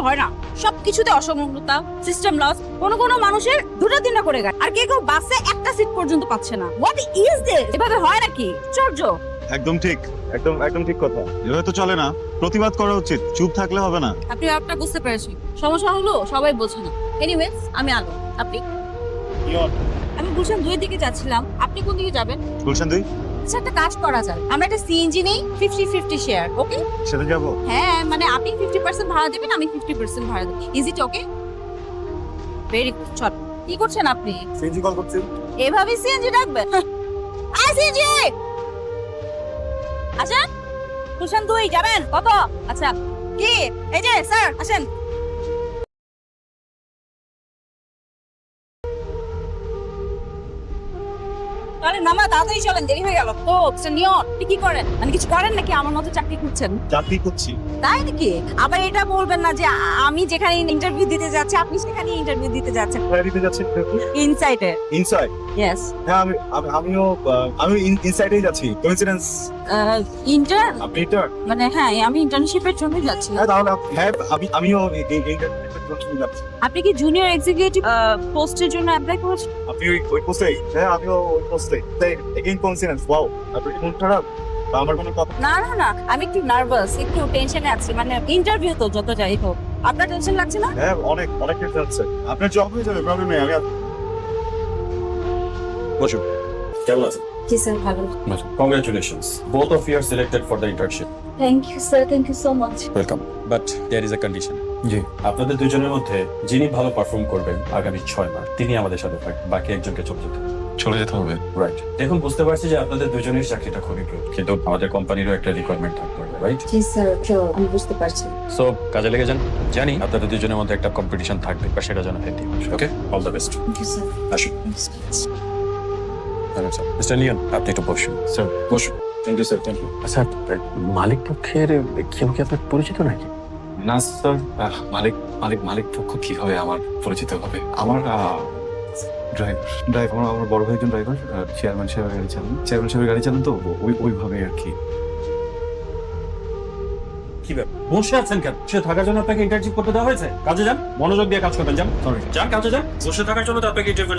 হয় না, সবকিছুতে অসমগ্রতা, সিস্টেম লস। কোনো মানুষের দুটো দিন করে গায়, আর কেউ বাসে একটা সিট পর্যন্ত পাচ্ছে না। What is this? এভাবে হয় নাকি? চর্য। একদম ঠিক, একদম ঠিক কথা। এভাবে তো চলে না, প্রতিবাদ করা উচিত, চুপ থাকলে হবে না। আপনি একটা বুঝতে পেরেছি, সমস্যা হলো সবাই বোঝে না। এনিওয়েজ, আমি আলো, আপনি? আমি গুলশান 2 দিকে যাচ্ছিলাম, আপনি কোন দিকে যাবেন? গুলশান 2? আচ্ছা, একটা কাজ করা যায়, আমরা একটা সিএনজি নেই, 50-50 শেয়ার, ওকে? সেটা যাবো? হ্যাঁ, মানে আপনি 50% ভাড়া দেবেন, আমি 50% ভাড়া দেব। Is it okay? Very good. চল, কি করছেন আপনি? সিএনজি কল করছি। এভাবে সিএনজি ডাকবেন? I CNG! আচ্ছা, গুলশান 2 যাবেন? কত? আচ্ছা, কি? এই যে স্যার, আসেন। আরে মামা, তাড়াতাড়ি চলেন, দেরি হয়ে গেল তো। নিয়ন, আপনি কি করেন? মানে কিছু করেন নাকি আমার মতো চাকরি করছেন? চাকরি করছি। তাই নাকি? আবার এটা বলবেন না যে আমি যেখানে ইন্টারভিউ দিতে যাচ্ছি আপনি সেখানে ইন্টারভিউ দিতে যাচ্ছেন। কোথায় দিতে যাচ্ছেন? ইনসাইটে। ইনসাইড? ইয়েস। হ্যাঁ, আমি ইনসাইডেই যাচ্ছি। কোইন্সিডেন্স? ইন্টার্ন? আপনি ইন্টার্ন? মানে হ্যাঁ, আমি ইন্টার্নশিপের জন্য যাচ্ছি। হ্যাঁ, তাহলে হ্যাঁ, আমিও ইন্টার্নশিপের জন্য যাচ্ছি। আপনি কি জুনিয়র এক্সিকিউটিভ পোস্টের জন্য অ্যাপ্লাই করেছেন? আপনি ওই পোস্টেই? হ্যাঁ, আমিও ওই পোস্টেই। তাই এগেইন কোইন্সিডেন্স। ওয়াও, আপনি কি মন খারাপ বা আমার কোনো কথা? না, আমি একটু নার্ভাস, একটু টেনশনে আছি। মানে ইন্টারভিউ তো, যত যাই হোক। আপনার টেনশন লাগছে না? হ্যাঁ, অনেক টেনশন হচ্ছে। আপনার জব হয়ে যাবে, প্রবলেম নেই। বসুন। কেমন আছেন? জি স্যার, ভালো। Congratulations. Both of you are selected for the internship. Thank you sir, thank you so much. Welcome. But there is a condition. জি। আপনাদের দুজনের মধ্যে যিনি ভালো পারফর্ম করবেন আগামী 6 মাস তিনি আমাদের সাথে থাকবেন, বাকি একজনকে চলে যেতে হবে। রাইট। দেখুন, বুঝতে পারছি যে আপনাদের দুজনের চাকরিটা খুবই গুড, কিন্তু আমাদের কোম্পানিরও একটা রিকোয়ারমেন্ট থাকতে হবে, রাইট? জি স্যার, আমি বুঝতে পারছি। সো কাজে লেগে যান। জানি আপনাদের দুজনের মধ্যে একটা কম্পিটিশন থাকবে, বা সেটা যেন healthy. Okay, all the best. Thank you sir. আসুন। মিস্টার নিয়ন, আপনি একটু বসুন। স্যার, বসুন। Thank you sir, thank you. আচ্ছা, মালিক পক্ষের কেউ কি আপনার পরিচিত নাকি? না স্যার, মালিক পক্ষ কিভাবে আমার পরিচিত হবে? আমার ড্রাইভার আমার বড় ভাই একজন ড্রাইভার, চেয়ারম্যান সাহেবের গাড়ি চালান তো, ওইভাবে আর কি। কি ব্যাপার, বসে আছেন কেন? বসে থাকার জন্য আপনাকে ইন্টার্নশিপ করতে দেওয়া হয়েছে? কাজে যান, মনোযোগ দিয়ে কাজ করবেন। যান, কাজে যান। বসে থাকার জন্য তো আপনাকে ইন্টারভিউ